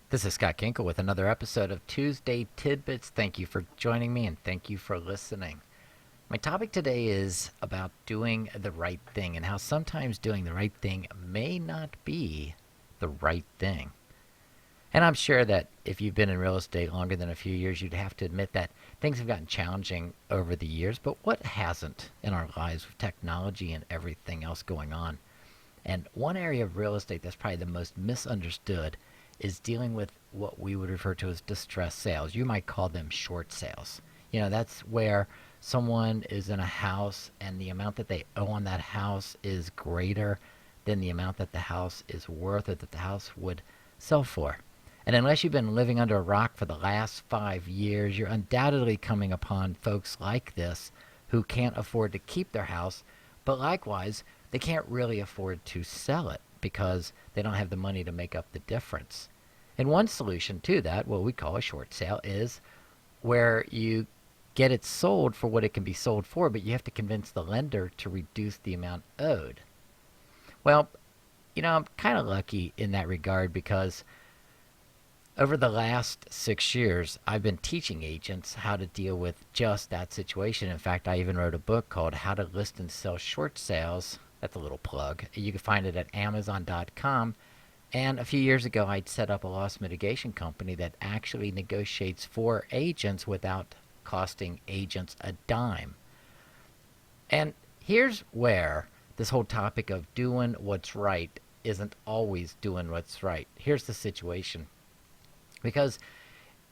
This is Scott Kenkel with another episode of Tuesday Tidbits. Thank you for joining me and thank you for listening. My topic today is about doing the right thing and how sometimes doing the right thing may not be the right thing. And I'm sure that if you've been in real estate longer than a few years, you'd have to admit that things have gotten challenging over the years. But what hasn't in our lives with technology and everything else going on? And one area of real estate that's probably the most misunderstood is dealing with what we would refer to as distressed sales. You might call them short sales. That's where someone is in a house and the amount that they owe on that house is greater than the amount that the house is worth or that the house would sell for. And unless you've been living under a rock for the last 5 years, you're undoubtedly coming upon folks like this who can't afford to keep their house, but likewise, they can't really afford to sell it because they don't have the money to make up the difference. And one solution to that, what we call a short sale, is where you get it sold for what it can be sold for, but you have to convince the lender to reduce the amount owed. Well, I'm kind of lucky in that regard because over the last 6 years, I've been teaching agents how to deal with just that situation. In fact, I even wrote a book called How to List and Sell Short Sales. That's a little plug. You can find it at Amazon.com. And a few years ago, I'd set up a loss mitigation company that actually negotiates for agents without costing agents a dime. And here's where this whole topic of doing what's right isn't always doing what's right. Here's the situation. Because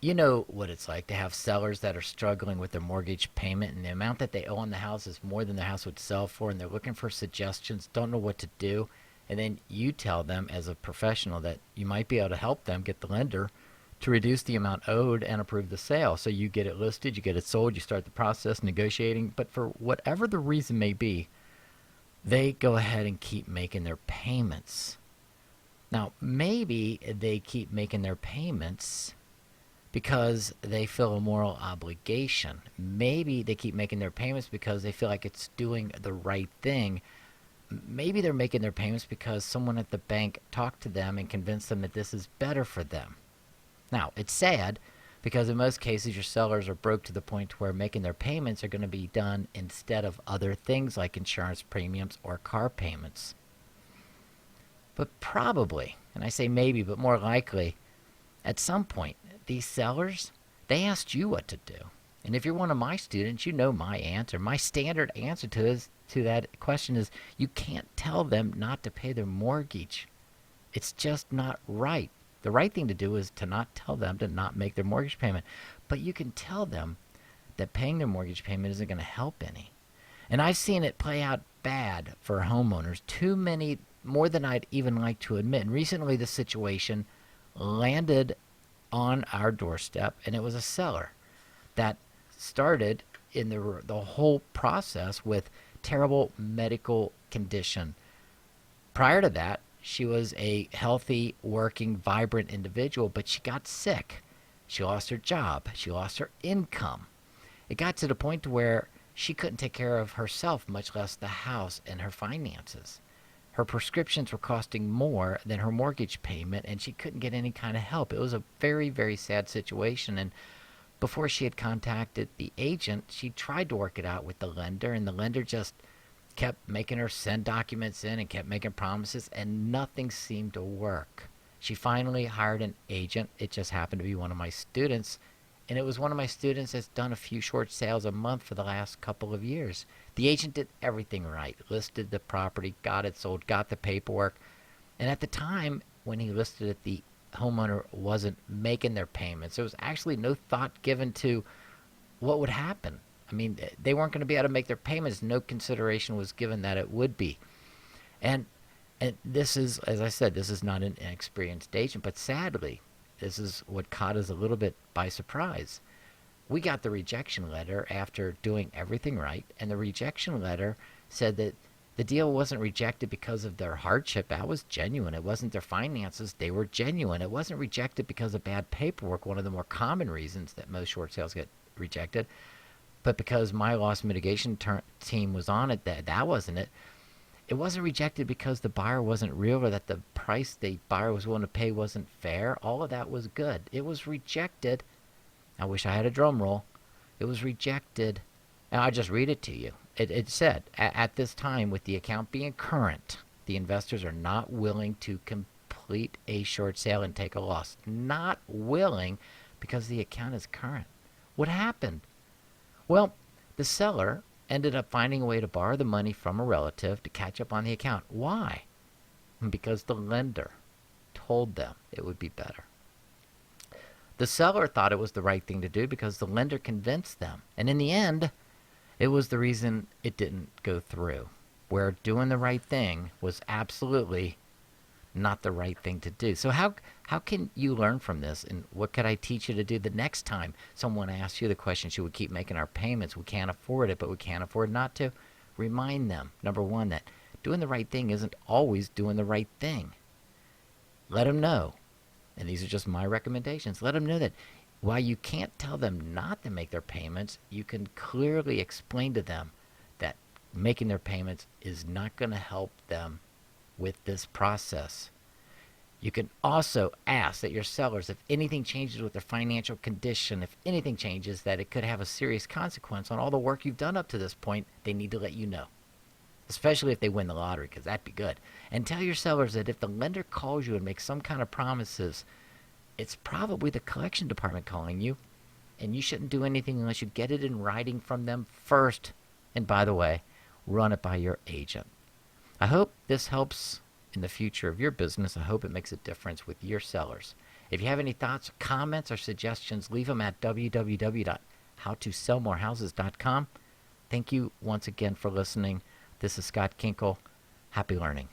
you know what it's like to have sellers that are struggling with their mortgage payment and the amount that they owe on the house is more than the house would sell for, and they're looking for suggestions, don't know what to do. And then you tell them as a professional that you might be able to help them get the lender to reduce the amount owed and approve the sale. So you get it listed, you get it sold, you start the process negotiating. But for whatever the reason may be, they go ahead and keep making their payments. Now, maybe they keep making their payments because they feel a moral obligation. Maybe they keep making their payments because they feel like it's doing the right thing. Maybe they're making their payments because someone at the bank talked to them and convinced them that this is better for them. Now, it's sad because in most cases your sellers are broke to the point where making their payments are going to be done instead of other things like insurance premiums or car payments. But probably, and I say maybe, but more likely, at some point, these sellers, they asked you what to do. And if you're one of my students, you know my answer. My standard answer to that question is you can't tell them not to pay their mortgage. It's just not right. The right thing to do is to not tell them to not make their mortgage payment. But you can tell them that paying their mortgage payment isn't going to help any. And I've seen it play out bad for homeowners. Too many, more than I'd even like to admit. And recently the situation landed on our doorstep, and it was a seller that started in the whole process with terrible medical condition. Prior to that, she was a healthy, working, vibrant individual, but she got sick. She lost her job. She lost her income. It got to the point to where she couldn't take care of herself, much less the house and her finances. Her prescriptions were costing more than her mortgage payment, and she couldn't get any kind of help. It was a very, very sad situation. And before she had contacted the agent, she tried to work it out with the lender, and the lender just kept making her send documents in and kept making promises, and nothing seemed to work. She finally hired an agent. It just happened to be one of my students, and it was one of my students that's done a few short sales a month for the last couple of years. The agent did everything right, listed the property, got it sold, got the paperwork, and at the time when he listed it, the homeowner wasn't making their payments. There was actually no thought given to what would happen. I mean, they weren't going to be able to make their payments. No consideration was given that it would be. And this is, as I said, this is not an inexperienced agent, but sadly, this is what caught us a little bit by surprise. We got the rejection letter after doing everything right, and the rejection letter said that the deal wasn't rejected because of their hardship. That was genuine. It wasn't their finances. They were genuine. It wasn't rejected because of bad paperwork, one of the more common reasons that most short sales get rejected. But because my loss mitigation team was on it, that wasn't it. It wasn't rejected because the buyer wasn't real or that the price the buyer was willing to pay wasn't fair. All of that was good. It was rejected. I wish I had a drum roll. It was rejected. And I'll just read it to you. It said, at this time, with the account being current, the investors are not willing to complete a short sale and take a loss. Not willing because the account is current. What happened? Well, the seller ended up finding a way to borrow the money from a relative to catch up on the account. Why? Because the lender told them it would be better. The seller thought it was the right thing to do because the lender convinced them. And in the end, it was the reason it didn't go through, where doing the right thing was absolutely not the right thing to do. So how can you learn from this, and what could I teach you to do the next time someone asks you the question, should we keep making our payments? We can't afford it, but we can't afford not to. Remind them, number one, that doing the right thing isn't always doing the right thing. Let them know, and these are just my recommendations, let them know that while you can't tell them not to make their payments, you can clearly explain to them that making their payments is not going to help them with this process. You can also ask that your sellers, if anything changes with their financial condition, if anything changes, that it could have a serious consequence on all the work you've done up to this point, they need to let you know. Especially if they win the lottery, because that'd be good. And tell your sellers that if the lender calls you and makes some kind of promises, it's probably the collection department calling you, and you shouldn't do anything unless you get it in writing from them first. And by the way, run it by your agent. I hope this helps in the future of your business. I hope it makes a difference with your sellers. If you have any thoughts, comments, or suggestions, leave them at www.howtosellmorehouses.com. Thank you once again for listening. This is Scott Kenkel. Happy learning.